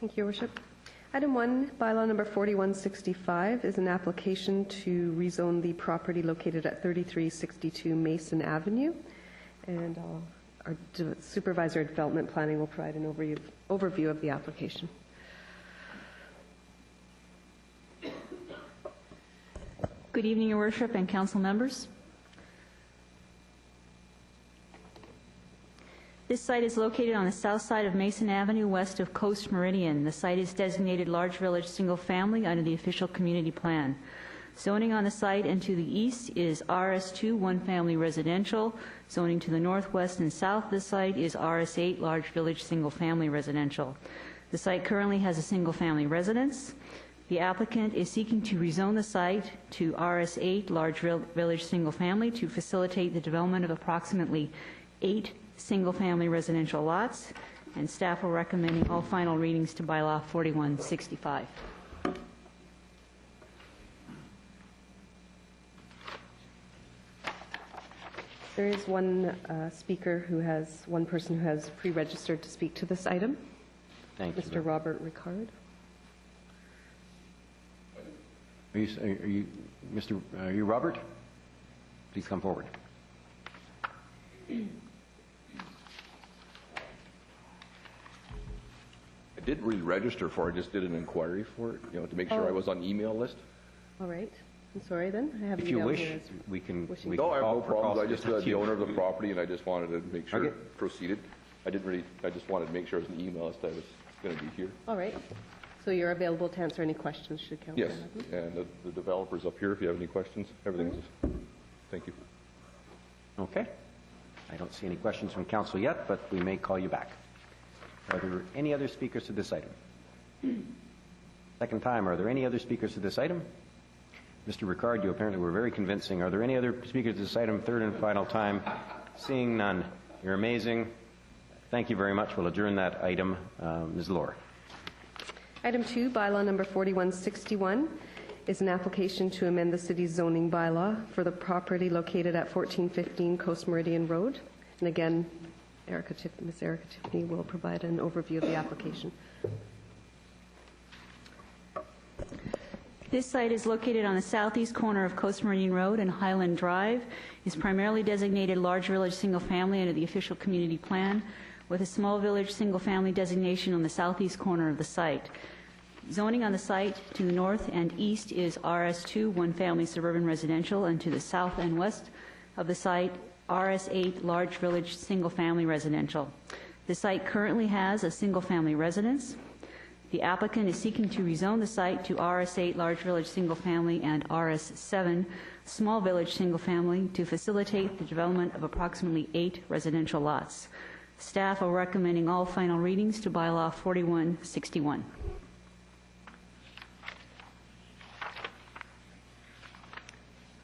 Thank you, Your Worship. Item 1, bylaw number 4165 is an application to rezone the property located at 3362 Mason Avenue. And our Supervisor of Development Planning will provide an overview of the application. Good evening, Your Worship and Council members. This site is located on the south side of Mason Avenue, west of Coast Meridian. The site is designated large village single family under the official community plan. Zoning on the site and to the east is RS2, one family residential. Zoning to the northwest and south of the site is RS8, large village single family residential. The site currently has a single family residence. The applicant is seeking to rezone the site to RS8, large village single family, to facilitate the development of approximately 8 single-family residential lots, and staff are recommending all final readings to Bylaw 4165. There is one one person who has pre-registered to speak to this item. Thank you. Mr. Robert Ricard. Are you Robert? Please come forward. I didn't really register for it, I just did an inquiry for it, to make sure I was on the email list. All right. I'm sorry then. I have If you wish, we can No, I have call no for problems. calls. I just the owner of the property, and I just wanted to make sure Okay. it proceeded. I just wanted to make sure it was an email list I was going to be here. All right. So you're available to answer any questions should council Yes, have them? and the developer's up here if you have any questions. Everything's, thank you. Okay. I don't see any questions from council yet, but we may call you back. Are there any other speakers to this item? Second time, are there any other speakers to this item? Mr. Ricard, you apparently were very convincing. Are there any other speakers to this item? Third and final time. Seeing none. You're amazing. Thank you very much. We'll adjourn that item. Ms. Lohr. Item 2, bylaw number 4161, is an application to amend the city's zoning bylaw for the property located at 1415 Coast Meridian Road. And again, Ms. Erica Tiffany will provide an overview of the application. This site is located on the southeast corner of Coast Meridian Road and Highland Drive. Is primarily designated large village single family under the official community plan, with a small village single family designation on the southeast corner of the site. Zoning on the site to the north and east is RS2, one family suburban residential, and to the south and west of the site, RS8, large village single family residential. The site currently has a single family residence. The applicant is seeking to rezone the site to RS8, large village single family, and RS7, small village single family, to facilitate the development of approximately 8 residential lots. Staff are recommending all final readings to Bylaw 4161.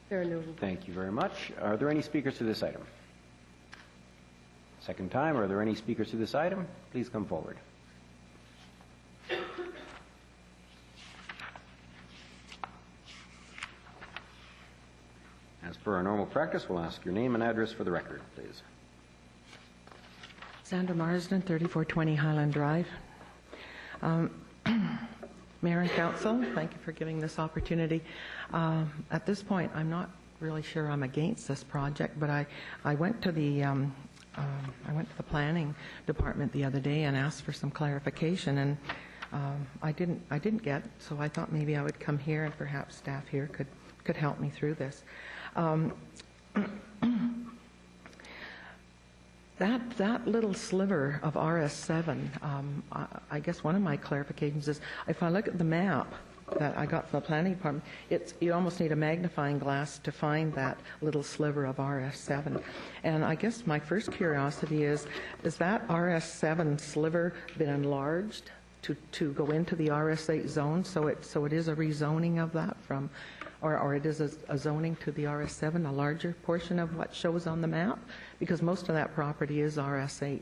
There are no. Thank you very much. Are there any speakers to this item? Second time, are there any speakers to this item? Please come forward. As per our normal practice, we'll ask your name and address for the record, please. Sandra Marsden, 3420 Highland Drive. Mayor and Council, thank you for giving this opportunity. At this point, I'm not really sure I'm against this project, but I went to the planning department the other day and asked for some clarification, and I didn't get, so I thought maybe I would come here and perhaps staff here could help me through this. That little sliver of RS7, I guess one of my clarifications is, if I look at the map that I got from the planning department, you almost need a magnifying glass to find that little sliver of RS7. And I guess my first curiosity is that RS7 sliver been enlarged to go into the RS8 zone, so it is a rezoning of that from, or it is a zoning to the RS7, a larger portion of what shows on the map? Because most of that property is RS8.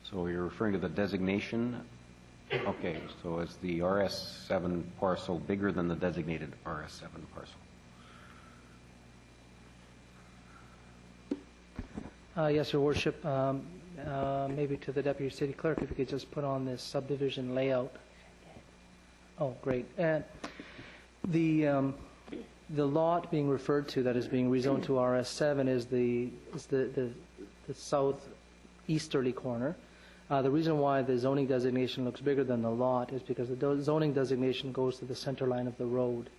So you're referring to the designation? Okay, so is the RS7 parcel bigger than the designated RS7 parcel? Yes, Your Worship. maybe to the Deputy City Clerk, if you could just put on this subdivision layout. Oh, great. And the lot being referred to that is being rezoned to RS7 is the southeasterly corner. The reason why the zoning designation looks bigger than the lot is because the zoning designation goes to the center line of the road.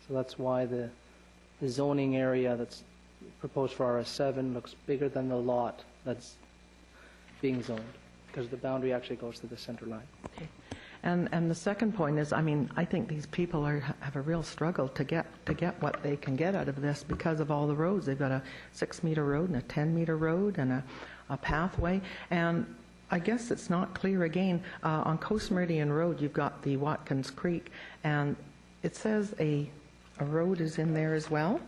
So that's why the zoning area that's proposed for RS7 looks bigger than the lot that's being zoned, because the boundary actually goes to the center line. Okay. And the second point is, I mean, I think these people have a real struggle to get what they can get out of this because of all the roads. They've got a 6-meter road and a 10-meter road and a pathway. And I guess it's not clear again. On Coast Meridian Road, you've got the Watkins Creek, and it says a road is in there as well.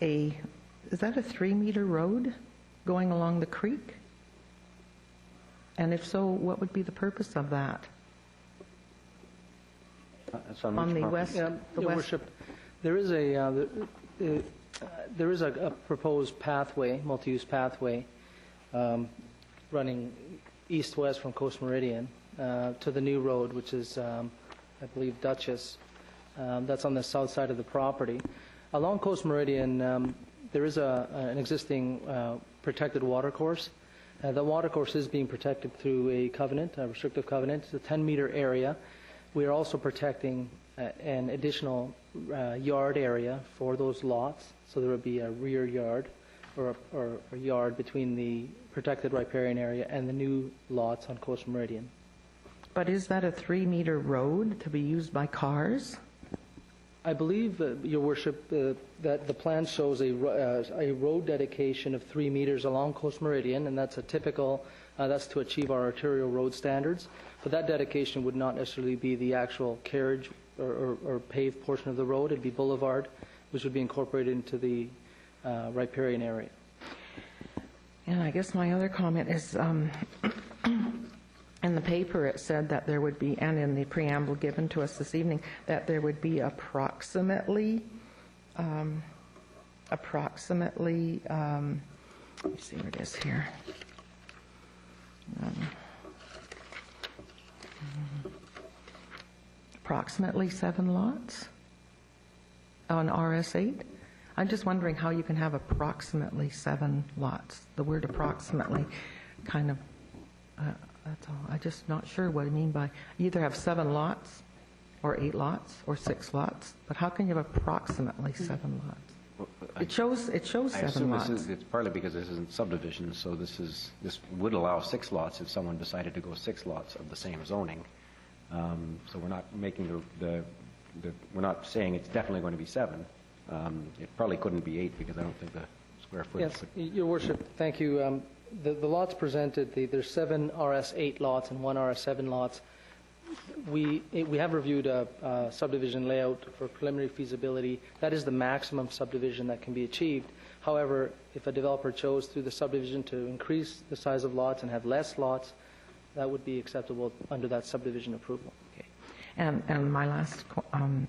Is that a 3-meter road going along the creek? And if so, what would be the purpose of that? That's on On which the property? west, Yeah, the Your west. Worship, there is a proposed pathway, multi-use pathway, running east-west from Coast Meridian to the new road, which is, I believe, Duchess. That's on the south side of the property. Along Coast Meridian, there is an existing protected watercourse. The watercourse is being protected through a covenant, a restrictive covenant. It's a 10-meter area. We are also protecting an additional yard area for those lots, so there would be a rear yard or a yard between the protected riparian area and the new lots on Coast Meridian. But is that a 3-meter road to be used by cars? I believe, Your Worship, that the plan shows a road dedication of 3 meters along Coast Meridian, and that's a typical, that's to achieve our arterial road standards. But that dedication would not necessarily be the actual carriage or paved portion of the road. It'd be boulevard, which would be incorporated into the riparian area. And I guess my other comment is, in the paper it said that there would be, and in the preamble given to us this evening, that there would be approximately, let me see what it is here. Approximately 7 lots on RS8. I'm just wondering how you can have approximately 7 lots. The word approximately kind of, that's all. I'm just not sure what I mean by, you either have 7 lots or 8 lots or 6 lots, but how can you have approximately 7 lots? Well, It shows I 7 assume lots. it's partly because this isn't subdivision, so this would allow 6 lots if someone decided to go 6 lots of the same zoning. So we're not making we're not saying it's definitely going to be 7. It probably couldn't be 8 because I don't think the square footage. Yes, Your Worship, thank you. The lots presented, there's 7 RS8 lots and 1 RS7 lots. We have reviewed a subdivision layout for preliminary feasibility. That is the maximum subdivision that can be achieved. However, if a developer chose through the subdivision to increase the size of lots and have less lots, that would be acceptable under that subdivision approval. Okay. And my last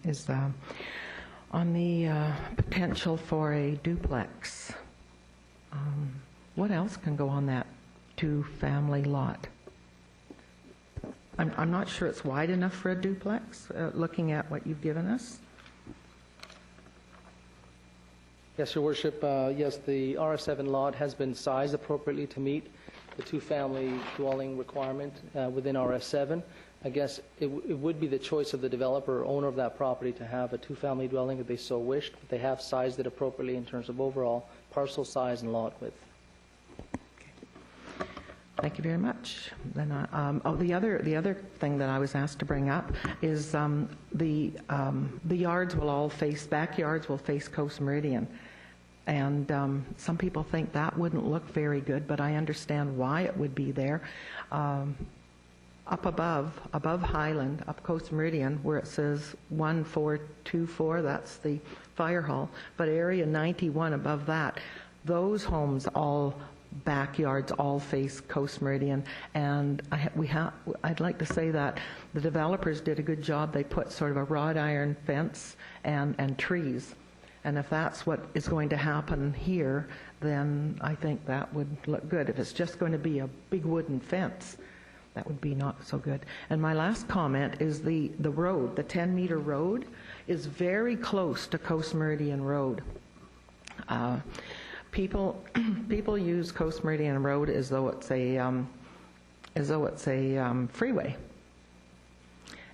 is on the potential for a duplex. What else can go on that 2-family lot? I'm not sure it's wide enough for a duplex, looking at what you've given us. Yes, Your Worship, yes, the RS7 lot has been sized appropriately to meet the 2-family dwelling requirement within RS7. I guess it would be the choice of the developer or owner of that property to have a 2-family dwelling if they so wished, but they have sized it appropriately in terms of overall parcel size and lot width. Thank you very much. Then, the other thing that I was asked to bring up is the yards will all face, backyards will face Coast Meridian. And some people think that wouldn't look very good, but I understand why it would be there. Up above Highland, up Coast Meridian, where it says 1424, that's the fire hall, but area 91 above that, those homes all backyards all face Coast Meridian, and I'd like to say that the developers did a good job. They put sort of a wrought iron fence and trees. And if that's what is going to happen here, then I think that would look good. If it's just going to be a big wooden fence, that would be not so good. And my last comment is the road, the 10-meter road, is very close to Coast Meridian Road. People use Coast Meridian Road as though it's a freeway.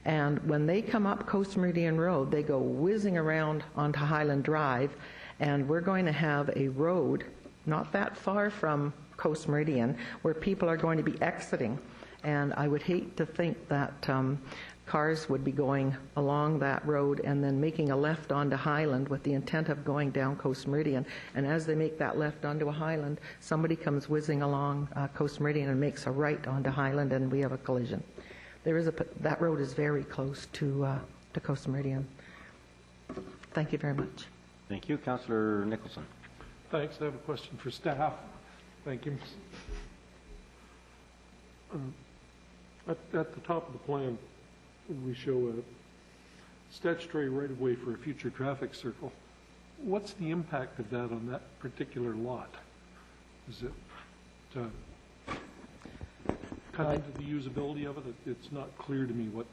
And when they come up Coast Meridian Road, they go whizzing around onto Highland Drive, and we're going to have a road not that far from Coast Meridian where people are going to be exiting. And I would hate to think that cars would be going along that road and then making a left onto Highland with the intent of going down Coast Meridian. And as they make that left onto a Highland, somebody comes whizzing along Coast Meridian and makes a right onto Highland, and we have a collision. That road is very close to Coast Meridian. Thank you very much. Thank you. Councillor Nicholson. Thanks. I have a question for staff. Thank you. At the top of the plan, we show a statutory right-of-way for a future traffic circle. What's the impact of that on that particular lot? Is it cut into the usability of it? It's not clear to me what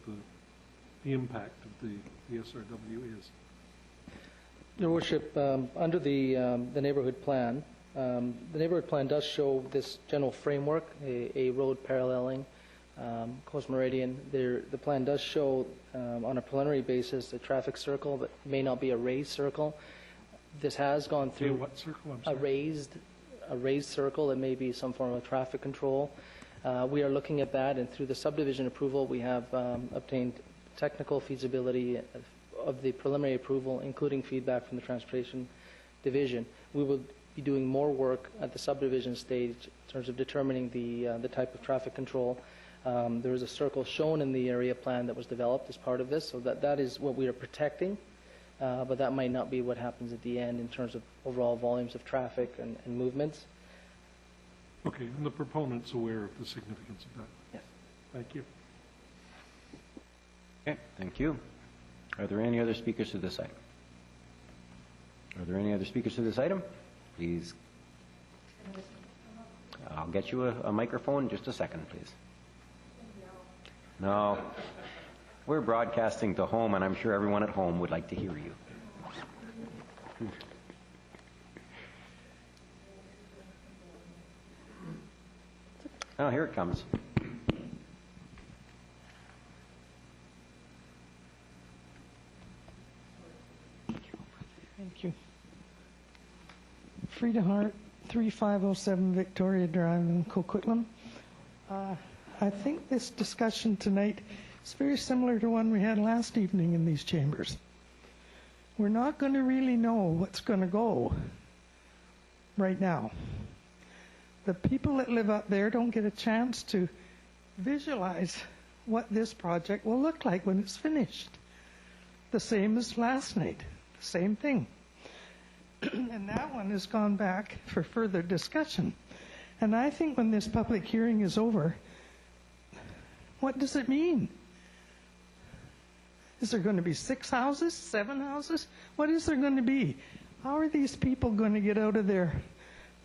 the impact of the SRW is. Your Worship, under the neighborhood plan, the neighborhood plan does show this general framework, a road paralleling Coast Meridian. The plan does show, on a preliminary basis, a traffic circle that may not be a raised circle. This has gone through what circle? I'm sorry. A raised circle that may be some form of traffic control. We are looking at that, and through the subdivision approval, we have obtained technical feasibility of the preliminary approval, including feedback from the Transportation Division. We will be doing more work at the subdivision stage in terms of determining the type of traffic control. There is a circle shown in the area plan that was developed as part of this, so that is what we are protecting, but that might not be what happens at the end in terms of overall volumes of traffic and movements. Okay, and the proponent's aware of the significance of that? Yes. Thank you. Okay, thank you. Are there any other speakers to this item? Are there any other speakers to this item? Please. I'll get you a microphone in just a second, please. No. We're broadcasting to home, and I'm sure everyone at home would like to hear you. Oh, here it comes. Thank you. Frida Hart, 3507 Victoria Drive in Coquitlam. I think this discussion tonight is very similar to one we had last evening in these chambers. We're not going to really know what's going to go right now. The people that live up there don't get a chance to visualize what this project will look like when it's finished. The same as last night, the same thing. And that one has gone back for further discussion. And I think when this public hearing is over, what does it mean? Is there going to be 6 houses, 7 houses? What is there going to be? How are these people going to get out of their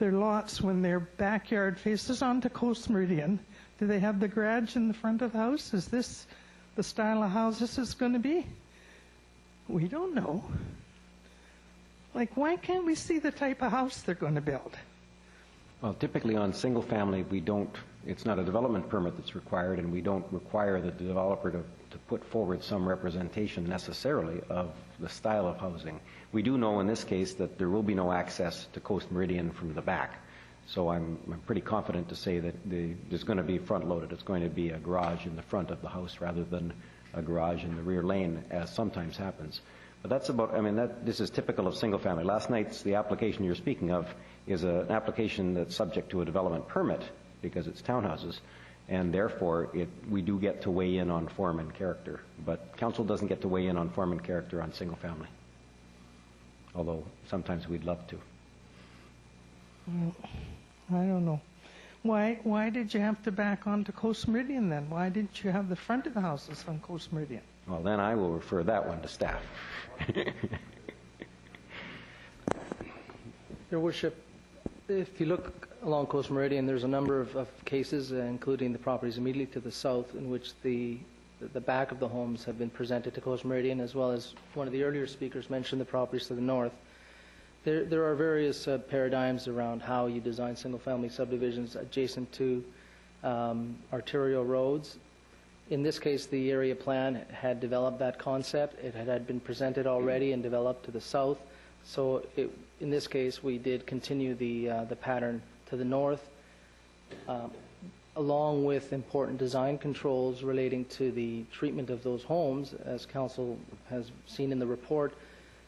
lots when their backyard faces onto Coast Meridian? Do they have the garage in the front of the house? Is this the style of houses it's going to be? We don't know. Like, why can't we see the type of house they're going to build? Well, typically on single family, it's not a development permit that's required, and we don't require the developer to put forward some representation necessarily of the style of housing. We do know in this case that there will be no access to Coast Meridian from the back. So I'm pretty confident to say that there's going to be front-loaded. It's going to be a garage in the front of the house rather than a garage in the rear lane, as sometimes happens. But that's about, this is typical of single family. Last night's, the application you're speaking of is an application that's subject to a development permit because it's townhouses, and therefore we do get to weigh in on form and character. But council doesn't get to weigh in on form and character on single family, although sometimes we'd love to. Well, I don't know. Why did you have to back onto Coast Meridian then? Why didn't you have the front of the houses on Coast Meridian? Well, then I will refer that one to staff. Your Worship, if you look along Coast Meridian, there's a number of cases, including the properties immediately to the south, in which the back of the homes have been presented to Coast Meridian, as well as one of the earlier speakers mentioned the properties to the north. There are various paradigms around how you design single-family subdivisions adjacent to arterial roads. In this case, the area plan had developed that concept. It had been presented already and developed to the south. So in this case, we did continue the pattern to the north, along with important design controls relating to the treatment of those homes, as Council has seen in the report,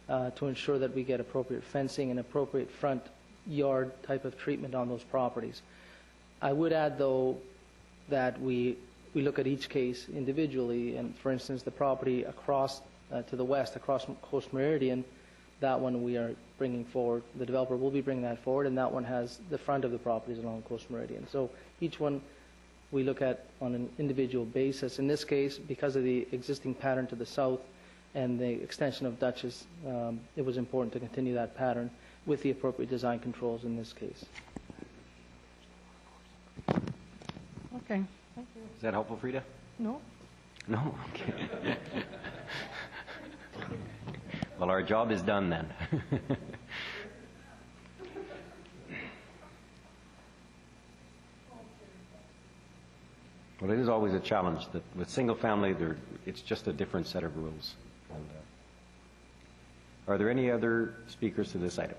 to ensure that we get appropriate fencing and appropriate front yard type of treatment on those properties. I would add, though, that we look at each case individually, and for instance, the property across to the west, across Coast Meridian, that one we are bringing forward. The developer will be bringing that forward, and that one has the front of the properties along Coast Meridian. So each one we look at on an individual basis. In this case, because of the existing pattern to the south and the extension of Dutchess, it was important to continue that pattern with the appropriate design controls in this case. Okay. Is that helpful, Frida? No? No? Okay. Well, our job is done then. Well, it is always a challenge that with single family, it's just a different set of rules. And, are there any other speakers to this item?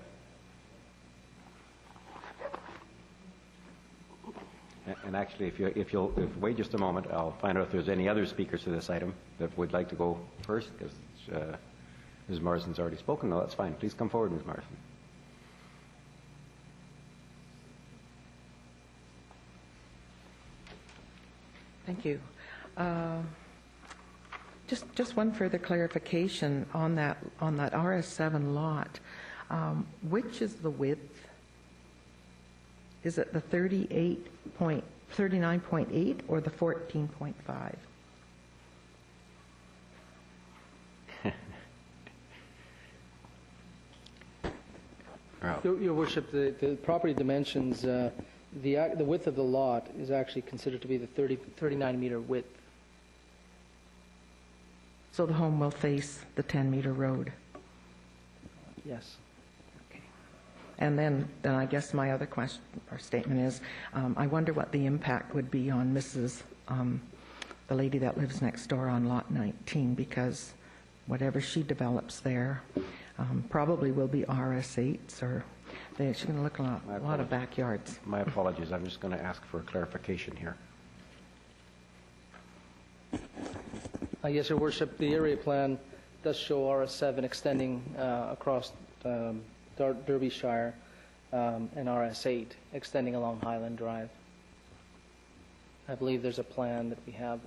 And actually, if you'll wait just a moment, I'll find out if there's any other speakers to this item that would like to go first, because Ms. Morrison's already spoken. No, that's fine. Please come forward, Ms. Morrison. Thank you. Just one further clarification on that RS7 lot. Which is the width? Is it the 39.8 or the 14.5? Your Worship, the property dimensions, the width of the lot is actually considered to be the 39-meter width. So the home will face the 10-meter road? Yes. Okay. And then I guess my other question or statement is, I wonder what the impact would be on Mrs., the lady that lives next door on Lot 19, because whatever she develops there probably will be RS8s, or she's going to look at a lot of backyards. My apologies. I'm just going to ask for a clarification here. Yes, Your Worship, the area plan does show RS7 extending across Derbyshire and RS8 extending along Highland Drive. I believe there's a plan that we have.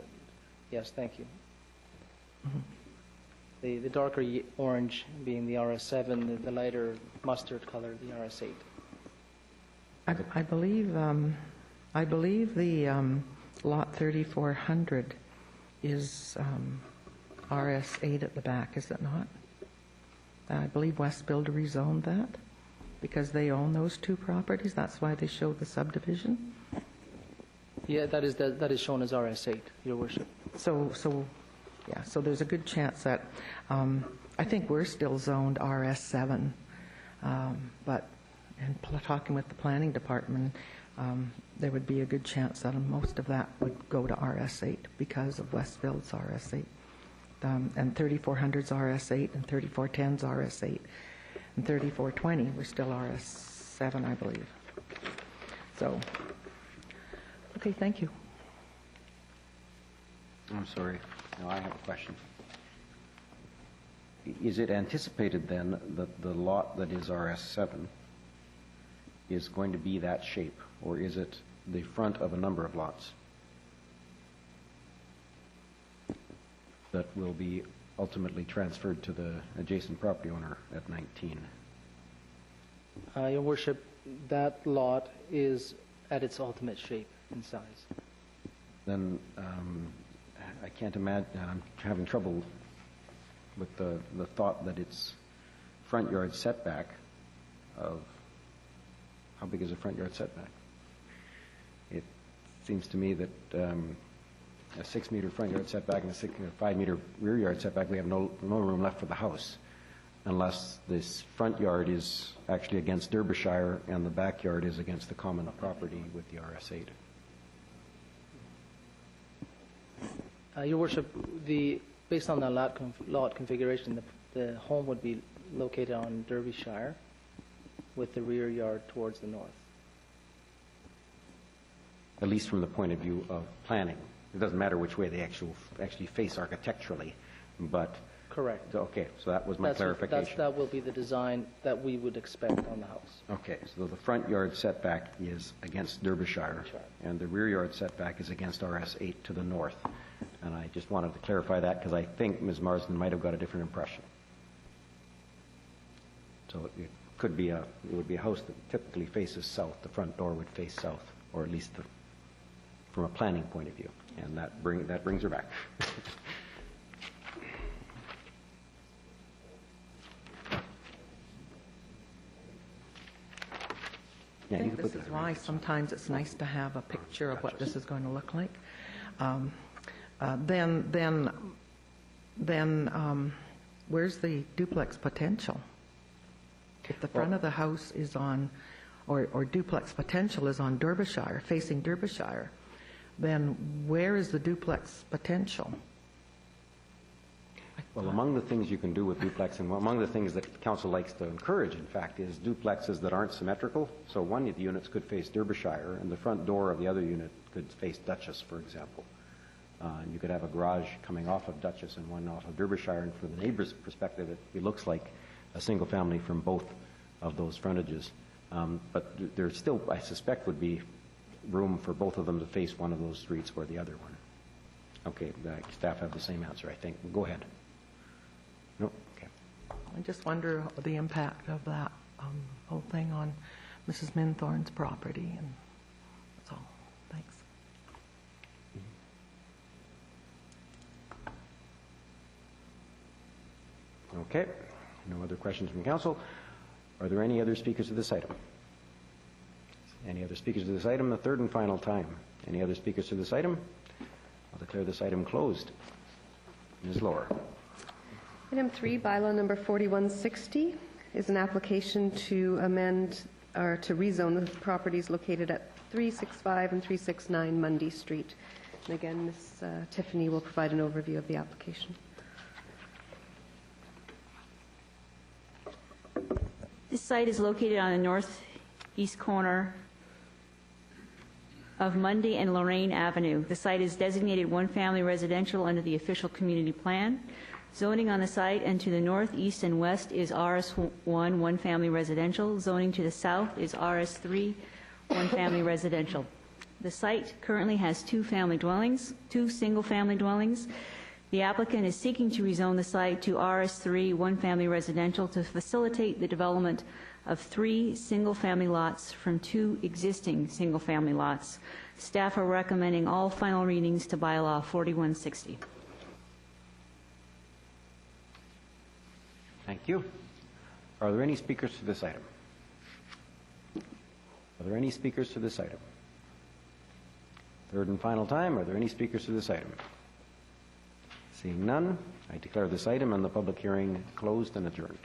Yes, thank you. Mm-hmm. The darker orange being the RS7, the lighter mustard color, the RS8. I believe the lot 3400 is RS8 at the back, is it not? I believe West Builder rezoned that because they own those two properties. That's why they show the subdivision. Yeah, that is shown as RS8, Your Worship. So there's a good chance that I think we're still zoned RS7, but in talking with the planning department, there would be a good chance that most of that would go to RS8 because of Westfield's RS8. And 3400's RS8 and 3410's RS8. And 3420, we're still RS7, I believe. So, okay, thank you. I'm sorry. No, I have a question. Is it anticipated then that the lot that is RS7 is going to be that shape, or is it the front of a number of lots that will be ultimately transferred to the adjacent property owner at 19? Your Worship, that lot is at its ultimate shape and size. Then I can't imagine, I'm having trouble with the thought that its front yard setback of How big is a front yard setback? It seems to me that a 6-meter front yard setback and a 5-meter rear yard setback, we have no room left for the house, unless this front yard is actually against Derbyshire and the backyard is against the common property with the RS8. Your Worship, based on the lot configuration, the home would be located on Derbyshire with the rear yard towards the north. At least from the point of view of planning. It doesn't matter which way they actually face architecturally, but... Correct. Okay, so that was my clarification. That will be the design that we would expect on the house. Okay, so the front yard setback is against Derbyshire, and the rear yard setback is against RS8 to the north. And I just wanted to clarify that because I think Ms. Marsden might have got a different impression. So it would be a house that typically faces south. The front door would face south, or at least from a planning point of view, and that brings her back. I think this is why sometimes it's nice to have a picture of what this is going to look like. Then where's the duplex potential? If the front of the house is on, or duplex potential is on Derbyshire, facing Derbyshire, then where is the duplex potential? Well, among the things you can do with duplex, and among the things that council likes to encourage, in fact, is duplexes that aren't symmetrical. So one of the units could face Derbyshire, and the front door of the other unit could face Duchess, for example. And you could have a garage coming off of Duchess and one off of Derbyshire, and from the neighbor's perspective, it looks like a single family from both of those frontages. But there still, I suspect, would be room for both of them to face one of those streets or the other one. Okay, the staff have the same answer, I think. Go ahead. No? Okay. I just wonder the impact of that whole thing on Mrs. Minthorn's property, and that's all. Thanks. Okay. No other questions from council. Are there any other speakers to this item? Any other speakers to this item? The third and final time. Any other speakers to this item? I'll declare this item closed. Ms. Lohr. Item 3, bylaw number 4160, is an application to amend or to rezone the properties located at 365 and 369 Mundy Street. And again, Ms. Tiffany will provide an overview of the application. This site is located on the northeast corner of Mundy and Lorraine Avenue. The site is designated one-family residential under the official community plan. Zoning on the site and to the north, east, and west is RS1, one-family residential. Zoning to the south is RS3, one-family residential. The site currently has two single-family dwellings. The applicant is seeking to rezone the site to RS3, one-family residential, to facilitate the development of 3 single-family lots from 2 existing single-family lots. Staff are recommending all final readings to Bylaw 4160. Thank you. Are there any speakers to this item? Are there any speakers to this item? Third and final time, are there any speakers to this item? Seeing none, I declare this item and the public hearing closed and adjourned.